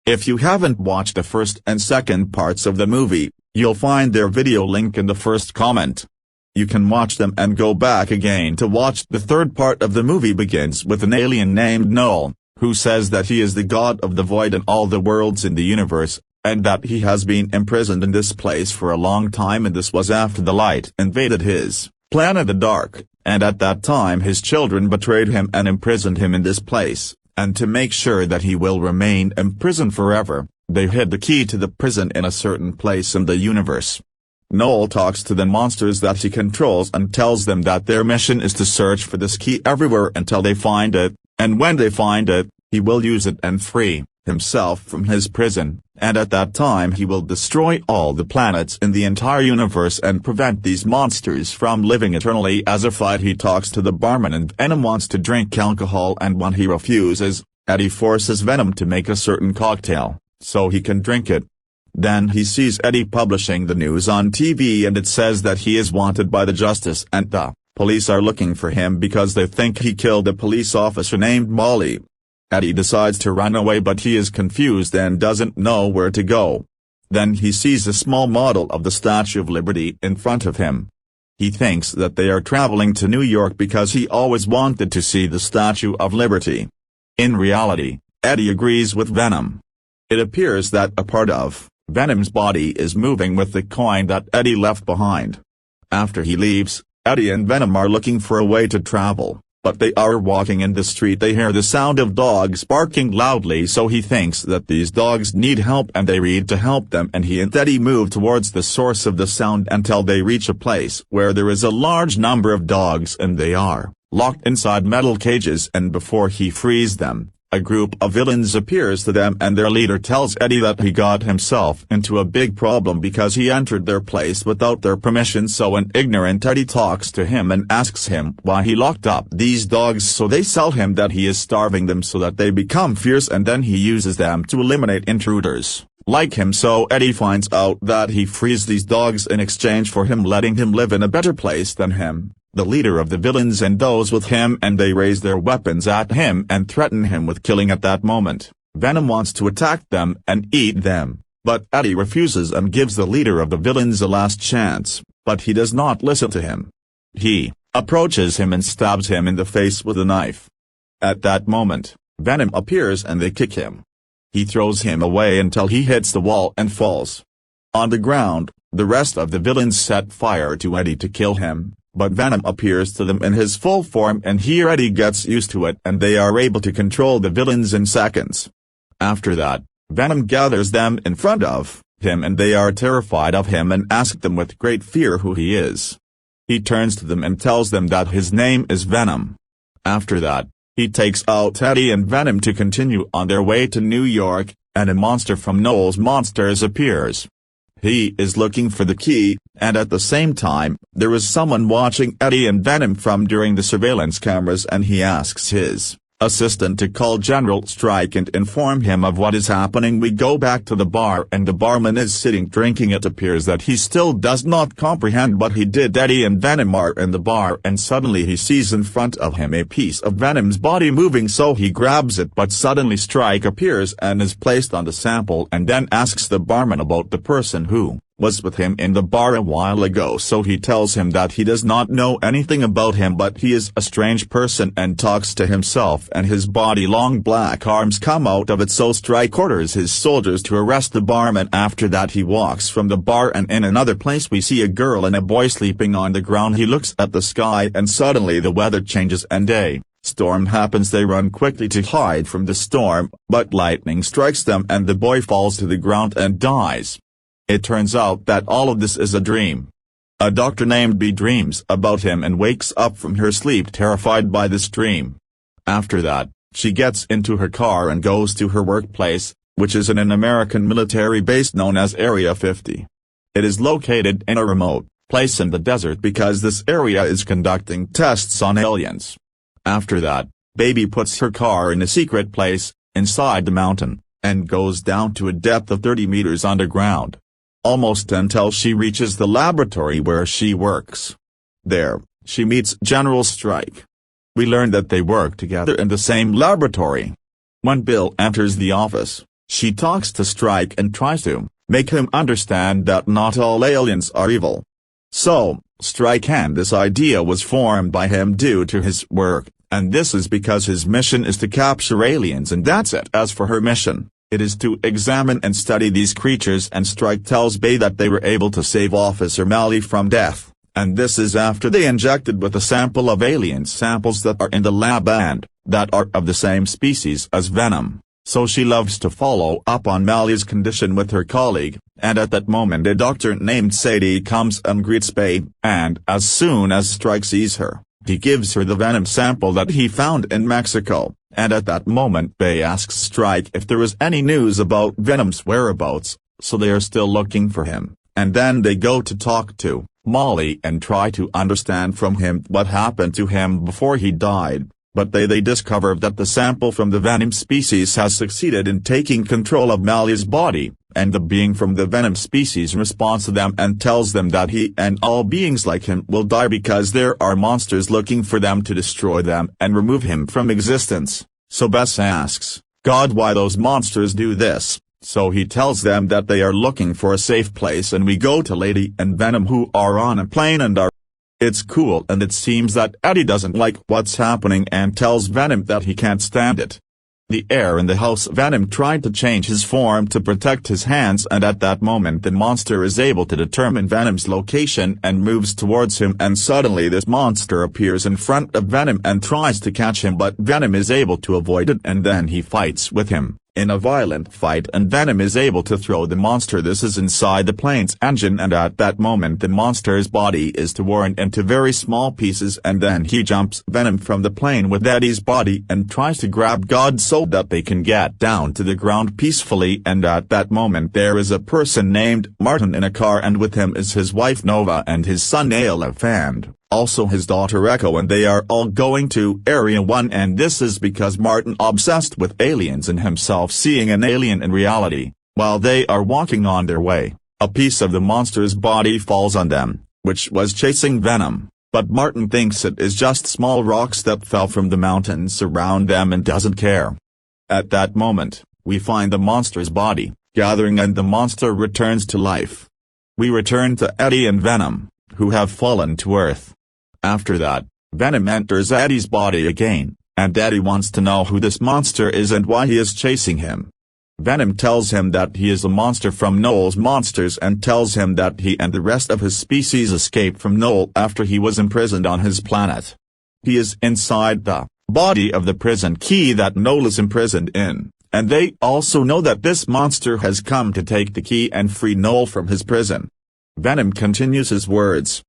If you haven't watched the first and second parts of the movie, you'll find their video link in the first comment. You can watch them and go back again to watch the third part of the movie. Begins with an alien named Null, who says that he is the god of the void and all the worlds in the universe, and that he has been imprisoned in this place for a long time, and this was after the light invaded his planet the dark, and at that time his children betrayed him and imprisoned him in this place, and to make sure that he will remain imprisoned forever, they hid the key to the prison in a certain place in the universe. Noel talks to the monsters that he controls and tells them that their mission is to search for this key everywhere until they find it, and when they find it, he will use it and free himself from his prison, and at that time he will destroy all the planets in the entire universe and prevent these monsters from living eternally. As a fight, he talks to the barman and Venom wants to drink alcohol, and when he refuses, Eddie forces Venom to make a certain cocktail, so he can drink it. Then he sees Eddie publishing the news on TV, and it says that he is wanted by the justice and the police are looking for him because they think he killed a police officer named Molly. Eddie decides to run away, but he is confused and doesn't know where to go. Then he sees a small model of the Statue of Liberty in front of him. He thinks that they are traveling to New York because he always wanted to see the Statue of Liberty. In reality, Eddie agrees with Venom. It appears that a part of Venom's body is moving with the coin that Eddie left behind. After he leaves, Eddie and Venom are looking for a way to travel, but they are walking in the street. They hear the sound of dogs barking loudly, so he thinks that these dogs need help and they read to help them, and he and Eddie move towards the source of the sound until they reach a place where there is a large number of dogs and they are locked inside metal cages, and before he frees them, a group of villains appears to them, and their leader tells Eddie that he got himself into a big problem because he entered their place without their permission. So an ignorant Eddie talks to him and asks him why he locked up these dogs, so they tell him that he is starving them so that they become fierce, and then he uses them to eliminate intruders like him. So Eddie finds out that he frees these dogs in exchange for him letting him live in a better place than him, the leader of the villains and those with him, and they raise their weapons at him and threaten him with killing. At that moment, Venom wants to attack them and eat them, but Eddie refuses and gives the leader of the villains a last chance, but he does not listen to him. He approaches him and stabs him in the face with a knife. At that moment, Venom appears and they kick him. He throws him away until he hits the wall and falls. On the ground, the rest of the villains set fire to Eddie to kill him, but Venom appears to them in his full form, and here Eddie gets used to it and they are able to control the villains in seconds. After that, Venom gathers them in front of him and they are terrified of him and ask them with great fear who he is. He turns to them and tells them that his name is Venom. After that, he takes out Eddie and Venom to continue on their way to New York, and a monster from Noel's Monsters appears. He is looking for the key, and at the same time, there is someone watching Eddie and Venom from during the surveillance cameras, and he asks his assistant to call General Strike and inform him of what is happening. We go back to the bar and the barman is sitting drinking. It appears that he still does not comprehend what he did. Eddie and Venom are in the bar and suddenly he sees in front of him a piece of Venom's body moving, so he grabs it, but suddenly Strike appears and is placed on the sample and then asks the barman about the person who was with him in the bar a while ago. So he tells him that he does not know anything about him, but he is a strange person and talks to himself, and his body long black arms come out of it. So Strike orders his soldiers to arrest the barman. After that he walks from the bar, and in another place we see a girl and a boy sleeping on the ground. He looks at the sky and suddenly the weather changes and a storm happens. They run quickly to hide from the storm, but lightning strikes them and the boy falls to the ground and dies. It turns out that all of this is a dream. A doctor named B dreams about him and wakes up from her sleep terrified by this dream. After that, she gets into her car and goes to her workplace, which is in an American military base known as Area 50. It is located in a remote place in the desert because this area is conducting tests on aliens. After that, Baby puts her car in a secret place, inside the mountain, and goes down to a depth of 30 meters underground, almost until she reaches the laboratory where she works. There, she meets General Strike. We learn that they work together in the same laboratory. When Bill enters the office, She talks to Strike and tries to make him understand that not all aliens are evil. So, Strike and this idea was formed by him due to his work, and this is because his mission is to capture aliens and that's it. As for her mission, it is to examine and study these creatures, and Strike tells Bay that they were able to save Officer Malley from death, and this is after they injected with a sample of alien samples that are in the lab and that are of the same species as Venom. So she loves to follow up on Malley's condition with her colleague, and at that moment a doctor named Sadie comes and greets Bay, and as soon as Strike sees her, he gives her the Venom sample that he found in Mexico, and at that moment Bay asks Strike if there is any news about Venom's whereabouts, so they are still looking for him, and then they go to talk to Molly and try to understand from him what happened to him before he died. But they discover that the sample from the Venom species has succeeded in taking control of Malley's body, and the being from the Venom species responds to them and tells them that he and all beings like him will die because there are monsters looking for them to destroy them and remove him from existence. So Bess asks God why those monsters do this, so he tells them that they are looking for a safe place, and we go to Lady and Venom who are on a plane and are. It's cool, and it seems that Eddie doesn't like what's happening and tells Venom that he can't stand it. The air in the house. Venom tried to change his form to protect his hands, and at that moment the monster is able to determine Venom's location and moves towards him, and suddenly this monster appears in front of Venom and tries to catch him, but Venom is able to avoid it, and then he fights with him in a violent fight, and Venom is able to throw the monster. This is inside the plane's engine, and at that moment the monster's body is torn into very small pieces, and then he jumps Venom from the plane with Eddie's body and tries to grab God so that they can get down to the ground peacefully, and at that moment there is a person named Martin in a car, and with him is his wife Nova and his son Aleph and also his daughter Echo, and they are all going to Area 1, and this is because Martin obsessed with aliens and himself seeing an alien in reality. While they are walking on their way, a piece of the monster's body falls on them, which was chasing Venom, but Martin thinks it is just small rocks that fell from the mountains around them and doesn't care. At that moment, we find the monster's body gathering and the monster returns to life. We return to Eddie and Venom, who have fallen to Earth. After that, Venom enters Eddie's body again, and Eddie wants to know who this monster is and why he is chasing him. Venom tells him that he is a monster from Noel's monsters and tells him that he and the rest of his species escaped from Noel after he was imprisoned on his planet. He is inside the body of the prison key that Noel is imprisoned in, and they also know that this monster has come to take the key and free Noel from his prison. Venom continues his words,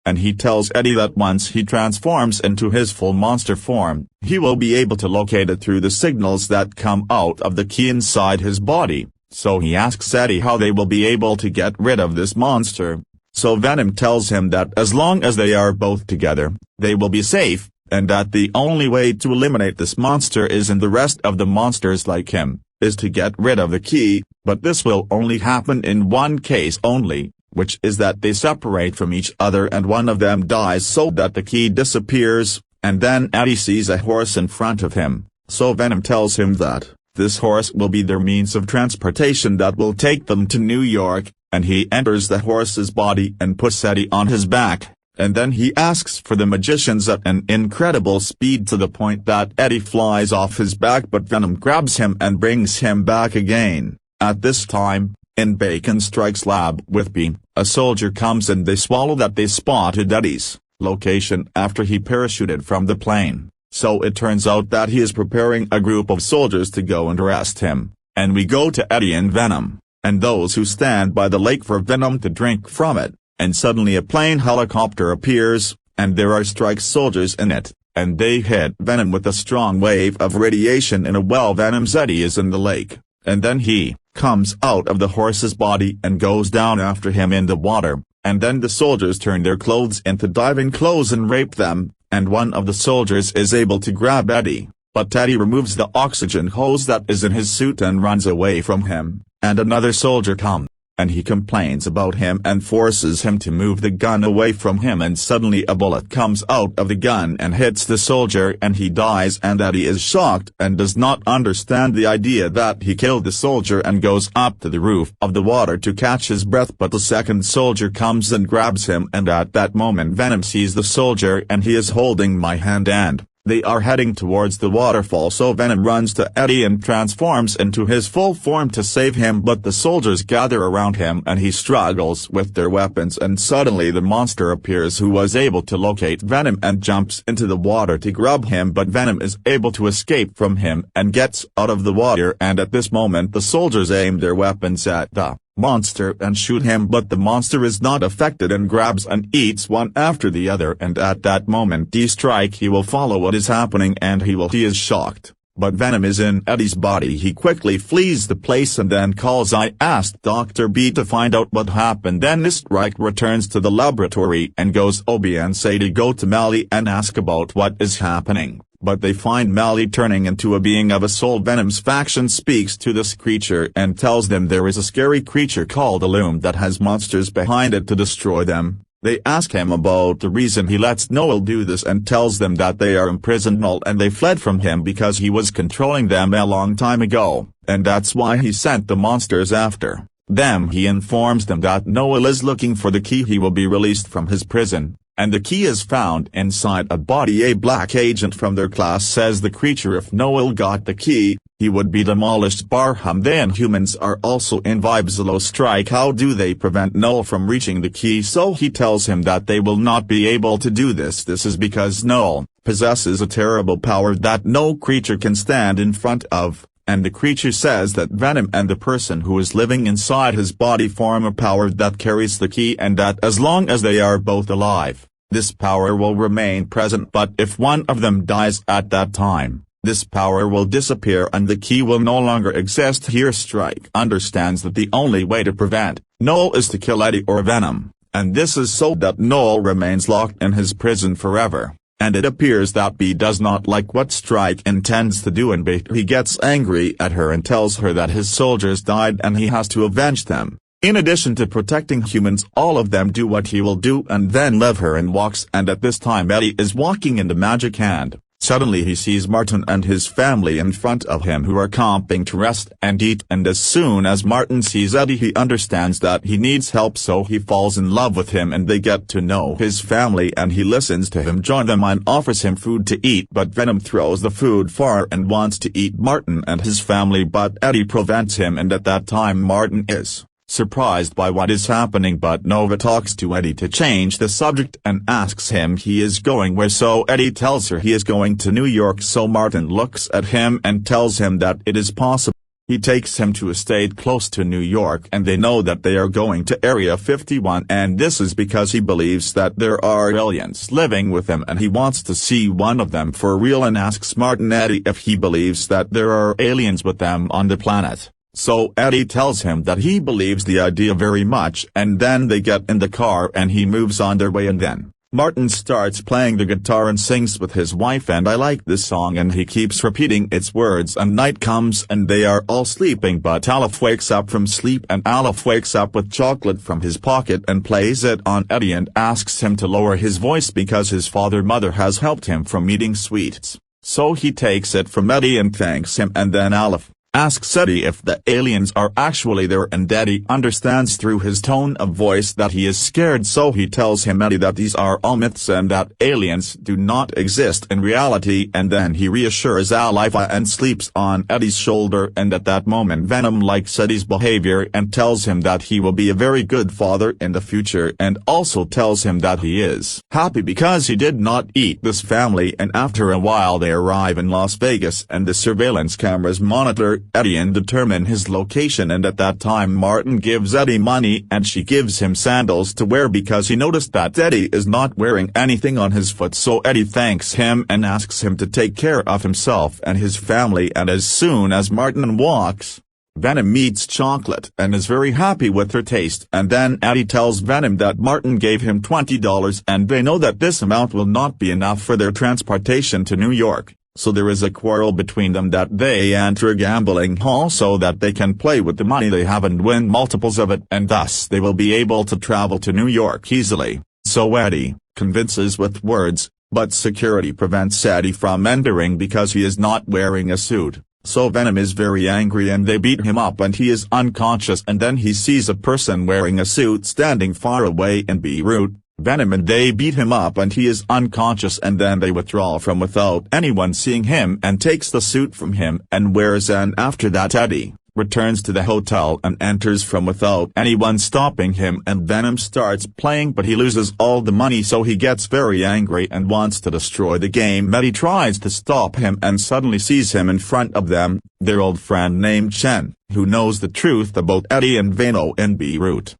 and he tells Eddie that once he transforms into his full monster form, he will be able to locate it through the signals that come out of the key inside his body. So he asks Eddie how they will be able to get rid of this monster. So Venom tells him that as long as they are both together, they will be safe, and that the only way to eliminate this monster is and the rest of the monsters like him, is to get rid of the key, but this will only happen in one case only, which is that they separate from each other and one of them dies so that the key disappears, and then Eddie sees a horse in front of him, so Venom tells him that this horse will be their means of transportation that will take them to New York, and he enters the horse's body and puts Eddie on his back, and then he asks for the magicians at an incredible speed to the point that Eddie flies off his back, but Venom grabs him and brings him back again. At this time, in Bacon Strike's lab with B, a soldier comes and they swallow that they spotted Eddie's location after he parachuted from the plane, so it turns out that he is preparing a group of soldiers to go and arrest him, and we go to Eddie and Venom, and those who stand by the lake for Venom to drink from it, and suddenly a plane helicopter appears, and there are Strike soldiers in it, and they hit Venom with a strong wave of radiation in a well. Venom's Eddie is in the lake, and then he comes out of the horse's body and goes down after him in the water, and then the soldiers turn their clothes into diving clothes and rape them, and one of the soldiers is able to grab Eddie, but Eddie removes the oxygen hose that is in his suit and runs away from him, and another soldier comes and he complains about him and forces him to move the gun away from him, and suddenly a bullet comes out of the gun and hits the soldier and he dies, and Eddie is shocked and does not understand the idea that he killed the soldier and goes up to the roof of the water to catch his breath, but the second soldier comes and grabs him, and at that moment Venom sees the soldier and he is holding my hand and they are heading towards the waterfall, so Venom runs to Eddie and transforms into his full form to save him, but the soldiers gather around him and he struggles with their weapons, and suddenly the monster appears who was able to locate Venom and jumps into the water to grab him, but Venom is able to escape from him and gets out of the water, and at this moment the soldiers aim their weapons at the monster and shoot him, but the monster is not affected and grabs and eats one after the other, and at that moment they strike. He will follow what is happening and he is shocked, but Venom is in Eddie's body. He quickly flees the place and then calls I asked Dr. B to find out what happened. Then the strike returns to the laboratory and goes Obi and say to go to Mally and ask about what is happening. But they find Mally turning into a being of a soul. Venom's faction speaks to this creature and tells them there is a scary creature called a loom that has monsters behind it to destroy them. They ask him about the reason he lets Noel do this and tells them that they are imprisoned and they fled from him because he was controlling them a long time ago, and that's why he sent the monsters after them. He informs them that Noel is looking for the key. He will be released from his prison, and the key is found inside a body. A black agent from their class says the creature, if Noel got the key, he would be demolished. Barham, the Inhumans are also in Vibeslow strike. How do they prevent Noel from reaching the key? So he tells him that they will not be able to do this. This is because Noel possesses a terrible power that no creature can stand in front of, and the creature says that Venom and the person who is living inside his body form a power that carries the key, and that as long as they are both alive, this power will remain present, but if one of them dies at that time, this power will disappear and the key will no longer exist. Here Strike understands that the only way to prevent Noel is to kill Eddie or Venom, and this is so that Noel remains locked in his prison forever. And it appears that B does not like what Strike intends to do, and he gets angry at her and tells her that his soldiers died and he has to avenge them. In addition to protecting humans, all of them do what he will do and then leave her and walks, and at this time Eddie is walking in the magic hand. Suddenly he sees Martin and his family in front of him who are camping to rest and eat, and as soon as Martin sees Eddie he understands that he needs help, so he falls in love with him and they get to know his family and he listens to him join them and offers him food to eat, but Venom throws the food far and wants to eat Martin and his family, but Eddie prevents him, and at that time Martin is surprised by what is happening, but Nova talks to Eddie to change the subject and asks him he is going where, so Eddie tells her he is going to New York, so Martin looks at him and tells him that it is possible. He takes him to a state close to New York and they know that they are going to Area 51, and this is because he believes that there are aliens living with him and he wants to see one of them for real and asks Martin Eddie if he believes that there are aliens with them on the planet. So Eddie tells him that he believes the idea very much, and then they get in the car and he moves on their way, and then Martin starts playing the guitar and sings with his wife, and I like this song and he keeps repeating its words, and night comes and they are all sleeping, but Aleph wakes up from sleep and Aleph wakes up with chocolate from his pocket and plays it on Eddie and asks him to lower his voice because his mother has helped him from eating sweets. So he takes it from Eddie and thanks him, and then Aleph asks Eddie if the aliens are actually there, and Eddie understands through his tone of voice that he is scared, so he tells him Eddie that these are all myths and that aliens do not exist in reality, and then he reassures Aleph and sleeps on Eddie's shoulder, and at that moment Venom likes Eddie's behavior and tells him that he will be a very good father in the future, and also tells him that he is happy because he did not eat this family, and after a while they arrive in Las Vegas and the surveillance cameras monitor Eddie and determine his location, and at that time Martin gives Eddie money and she gives him sandals to wear because he noticed that Eddie is not wearing anything on his foot, so Eddie thanks him and asks him to take care of himself and his family, and as soon as Martin walks, Venom meets Chocolate and is very happy with her taste, and then Eddie tells Venom that Martin gave him $20 and they know that this amount will not be enough for their transportation to New York. so there is a quarrel between them that they enter a gambling hall so that they can play with the money they have and win multiples of it, and thus they will be able to travel to New York easily. So Eddie convinces with words, but security prevents Eddie from entering because he is not wearing a suit. So Venom is very angry and they beat him up and he is unconscious, and then he sees a person wearing a suit standing far away in Beirut, Venom, and they beat him up and he is unconscious, and then they withdraw from without anyone seeing him and takes the suit from him and wears, and after that Eddie returns to the hotel and enters from without anyone stopping him, and Venom starts playing but he loses all the money, so he gets very angry and wants to destroy the game. Eddie tries to stop him and suddenly sees him in front of them, their old friend named Chen, who knows the truth about Eddie and Venom in Beirut.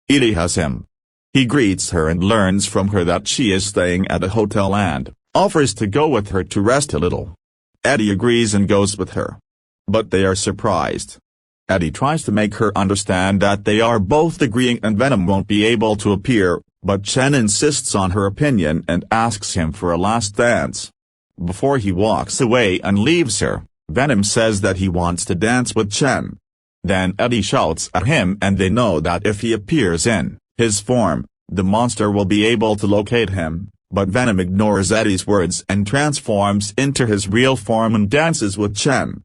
Eddie has him. He greets her and learns from her that she is staying at a hotel and offers to go with her to rest a little. Eddie agrees and goes with her. But they are surprised. Eddie tries to make her understand that they are both agreeing and Venom won't be able to appear, but Chen insists on her opinion and asks him for a last dance. Before he walks away and leaves her, Venom says that he wants to dance with Chen. Then Eddie shouts at him and they know that if he appears in his form, the monster will be able to locate him, but Venom ignores Eddie's words and transforms into his real form and dances with Chen.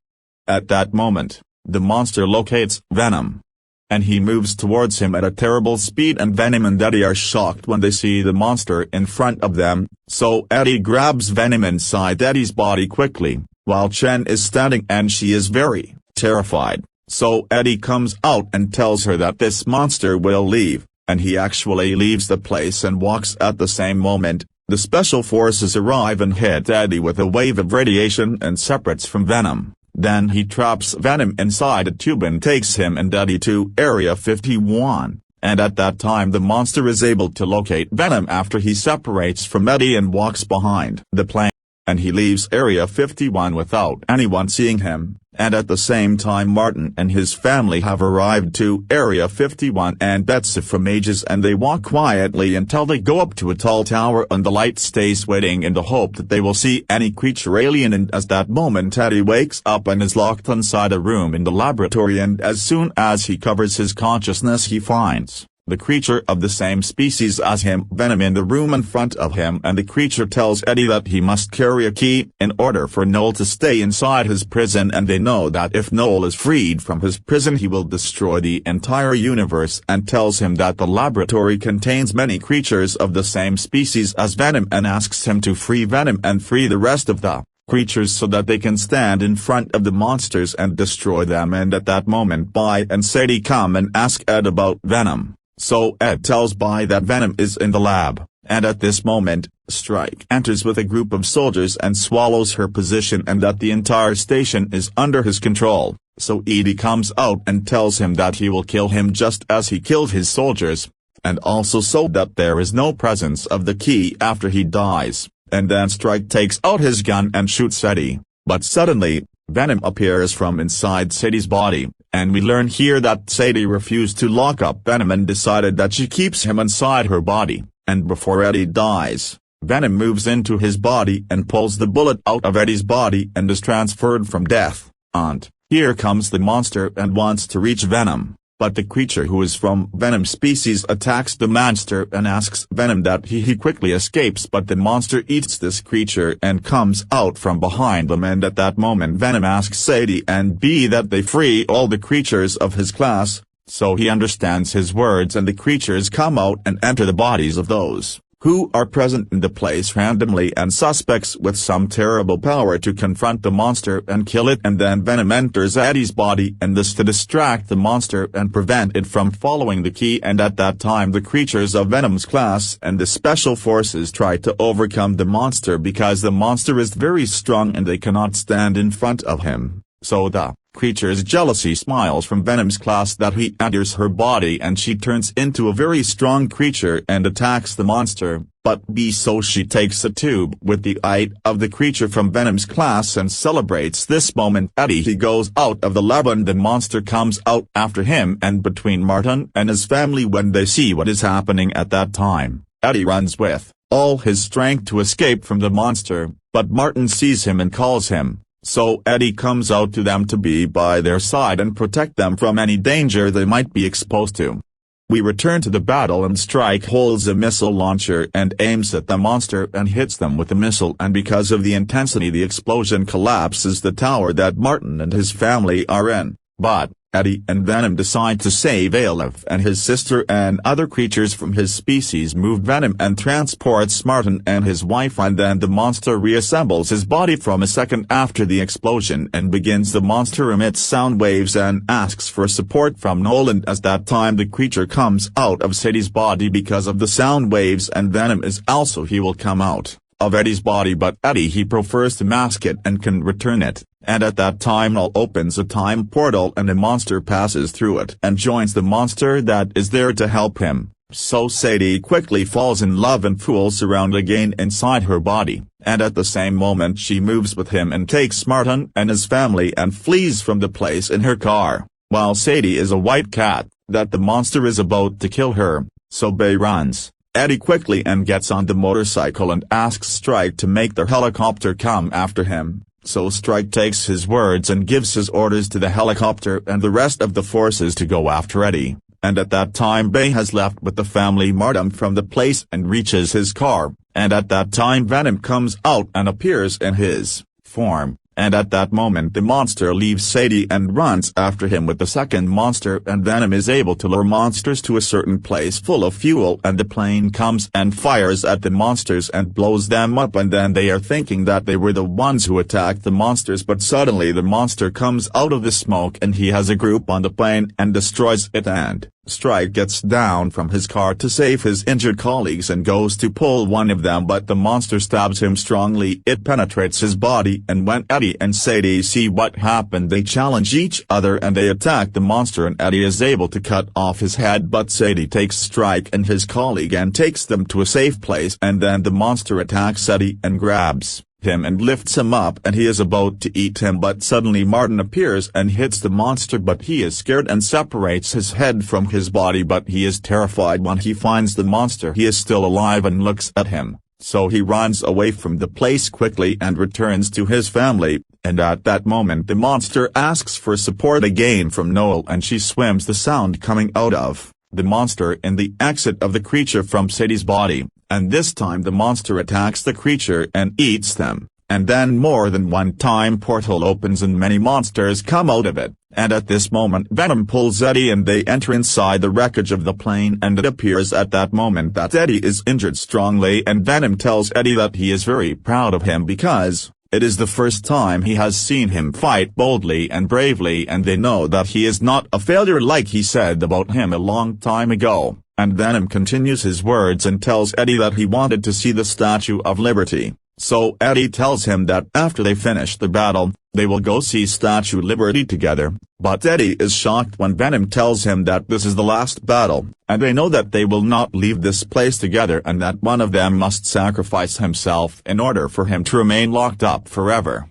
At that moment, the monster locates Venom, and he moves towards him at a terrible speed, and Venom and Eddie are shocked when they see the monster in front of them, so Eddie grabs Venom inside Eddie's body quickly, while Chen is standing and she is very terrified, so Eddie comes out and tells her that this monster will leave. And he actually leaves the place and walks. At the same moment, the special forces arrive and hit Eddie with a wave of radiation and separates from Venom. Then he traps Venom inside a tube and takes him and Eddie to Area 51, and at that time the monster is able to locate Venom after he separates from Eddie and walks behind the plane, and he leaves Area 51 without anyone seeing him. And at the same time Martin and his family have arrived to Area 51 and Betsy from Ages, and they walk quietly until they go up to a tall tower and the light stays waiting in the hope that they will see any creature alien, and as that moment Eddie wakes up and is locked inside a room in the laboratory, and as soon as he covers his consciousness he finds the creature of the same species as him, Venom, in the room in front of him, and the creature tells Eddie that he must carry a key in order for Noel to stay inside his prison, and they know that if Noel is freed from his prison he will destroy the entire universe, and tells him that the laboratory contains many creatures of the same species as Venom, and asks him to free Venom and free the rest of the creatures so that they can stand in front of the monsters and destroy them. And at that moment Bai and Sadie come and ask Ed about Venom. So Ed tells Bai that Venom is in the lab, and at this moment, Strike enters with a group of soldiers and swallows her position, and that the entire station is under his control, so Edie comes out and tells him that he will kill him just as he killed his soldiers, and also so that there is no presence of the key after he dies, and then Strike takes out his gun and shoots Eddie, but suddenly, Venom appears from inside Sadie's body, and we learn here that Sadie refused to lock up Venom and decided that she keeps him inside her body, and before Eddie dies, Venom moves into his body and pulls the bullet out of Eddie's body and is transferred from death, and here comes the monster and wants to reach Venom. But the creature who is from Venom's species attacks the monster and asks Venom that he quickly escapes, but the monster eats this creature and comes out from behind them, and at that moment Venom asks Sadie and B that they free all the creatures of his class, so he understands his words, and the creatures come out and enter the bodies of those who are present in the place randomly and suspects with some terrible power to confront the monster and kill it, and then Venom enters Eddie's body, and this to distract the monster and prevent it from following the key, and at that time the creatures of Venom's class and the special forces try to overcome the monster because the monster is very strong and they cannot stand in front of him, so the creature's jealousy smiles from Venom's class that he enters her body and she turns into a very strong creature and attacks the monster, but so she takes a tube with the eye of the creature from Venom's class and celebrates this moment. Eddie he goes out of the lab and the monster comes out after him, and between Martin and his family when they see what is happening at that time, Eddie runs with all his strength to escape from the monster, but Martin sees him and calls him, so Eddie comes out to them to be by their side and protect them from any danger they might be exposed to. We return to the battle and Strike holds a missile launcher and aims at the monster and hits them with the missile, and because of the intensity the explosion collapses the tower that Martin and his family are in, but Eddie and Venom decide to save Aleph and his sister, and other creatures from his species move Venom and transports Martin and his wife, and then the monster reassembles his body from a second after the explosion and begins. The monster emits sound waves and asks for support from Nolan. As that time the creature comes out of Sadie's body because of the sound waves, and Venom is also he will come out of Eddie's body, but Eddie he prefers to mask it and can return it, and at that time Null opens a time portal and a monster passes through it and joins the monster that is there to help him, so Sadie quickly falls in love and fools around again inside her body, and at the same moment she moves with him and takes Martin and his family and flees from the place in her car, while Sadie is a white cat, that the monster is about to kill her, so Bay runs. Eddie quickly and gets on the motorcycle and asks Strike to make the helicopter come after him, so Strike takes his words and gives his orders to the helicopter and the rest of the forces to go after Eddie, and at that time Bay has left with the family Martin from the place and reaches his car, and at that time Venom comes out and appears in his form. And at that moment the monster leaves Sadie and runs after him with the second monster, and Venom is able to lure monsters to a certain place full of fuel, and the plane comes and fires at the monsters and blows them up, and then they are thinking that they were the ones who attacked the monsters, but suddenly the monster comes out of the smoke and he has a group on the plane and destroys it, and Strike gets down from his car to save his injured colleagues and goes to pull one of them, but the monster stabs him strongly. It penetrates his body, and when Eddie and Sadie see what happened they challenge each other and they attack the monster, and Eddie is able to cut off his head, but Sadie takes Strike and his colleague and takes them to a safe place, and then the monster attacks Eddie and grabs him and lifts him up, and he is about to eat him, but suddenly Martin appears and hits the monster, but he is scared and separates his head from his body, but he is terrified when he finds the monster he is still alive and looks at him, so he runs away from the place quickly and returns to his family, and at that moment the monster asks for support again from Noel, and she swims the sound coming out of the monster in the exit of the creature from Sadie's body. And this time the monster attacks the creature and eats them, and then more than one time portal opens and many monsters come out of it, and at this moment Venom pulls Eddie and they enter inside the wreckage of the plane, and it appears at that moment that Eddie is injured strongly, and Venom tells Eddie that he is very proud of him because it is the first time he has seen him fight boldly and bravely, and they know that he is not a failure like he said about him a long time ago. And Venom continues his words and tells Eddie that he wanted to see the Statue of Liberty, so Eddie tells him that after they finish the battle, they will go see Statue Liberty together, but Eddie is shocked when Venom tells him that this is the last battle, and they know that they will not leave this place together and that one of them must sacrifice himself in order for him to remain locked up forever.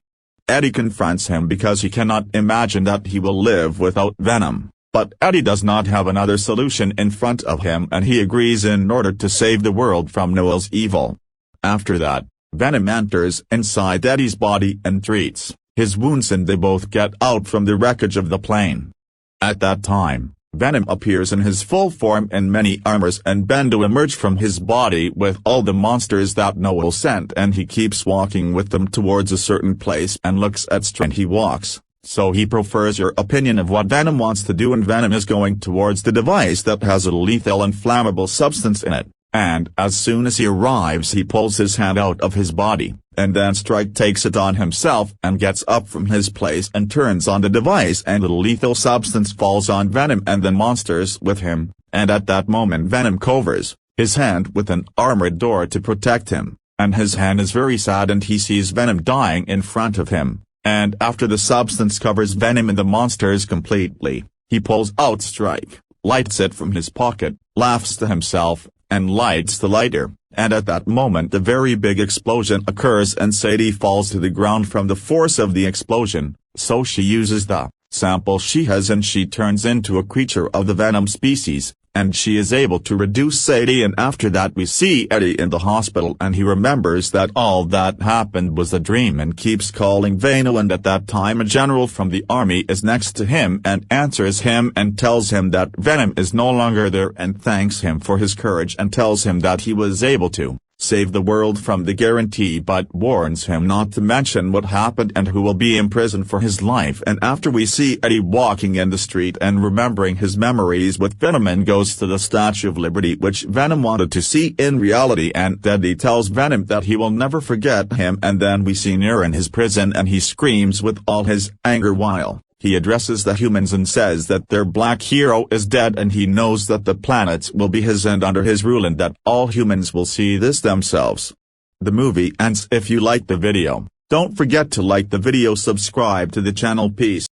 Eddie confronts him because he cannot imagine that he will live without Venom. But Eddie does not have another solution in front of him, and he agrees in order to save the world from Noel's evil. After that, Venom enters inside Eddie's body and treats his wounds, and they both get out from the wreckage of the plane. At that time, Venom appears in his full form in many armors, and Bendo emerge from his body with all the monsters that Noel sent, and he keeps walking with them towards a certain place and looks at Strike, and he walks. So he prefers your opinion of what Venom wants to do, and Venom is going towards the device that has a lethal and flammable substance in it, and as soon as he arrives he pulls his hand out of his body, and then Strike takes it on himself and gets up from his place and turns on the device, and the lethal substance falls on Venom and the monsters with him, and at that moment Venom covers his hand with an armored door to protect him, and his hand is very sad and he sees Venom dying in front of him. And after the substance covers Venom and the monsters completely, he pulls out Strike, lights it from his pocket, laughs to himself, and lights the lighter, and at that moment a very big explosion occurs and Sadie falls to the ground from the force of the explosion, so she uses the sample she has and she turns into a creature of the Venom species, and she is able to reduce Sadie, and after that we see Eddie in the hospital and he remembers that all that happened was a dream and keeps calling Venom, and at that time a general from the army is next to him and answers him and tells him that Venom is no longer there and thanks him for his courage and tells him that he was able to save the world from the guarantee, but warns him not to mention what happened and who will be imprisoned for his life. And after we see Eddie walking in the street and remembering his memories with Venom and goes to the Statue of Liberty, which Venom wanted to see in reality, and Eddie tells Venom that he will never forget him, and then we see Nero in his prison and he screams with all his anger while he addresses the humans and says that their black hero is dead and he knows that the planets will be his and under his rule and that all humans will see this themselves. The movie ends. If you like the video, don't forget to like the video, subscribe to the channel. Peace.